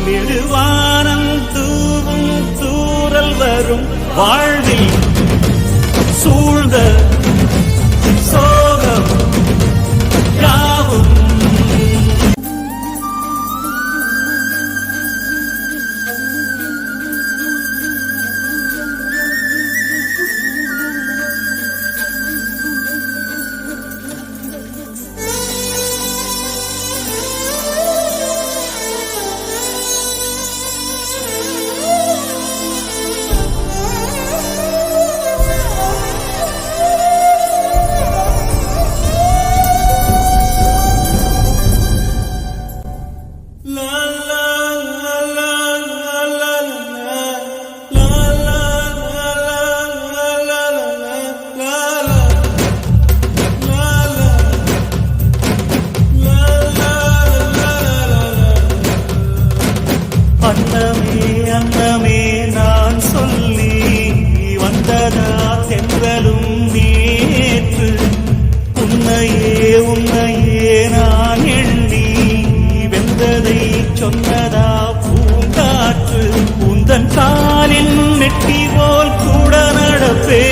நெடுவானம் தூவும் தூரல் வரும் வாழ்வில் சூழ்ந்த சோகம் யாவும் அன்னமே அன்னமே நான் சொல்லி வந்ததா தென்றலும் நேற்று உன்னையே உன்னையே நான் எண்ணி வெந்ததை சொன்னதா பூங்காற்று உந்தன் காலின் நெட்டி போல் கூட நடப்பே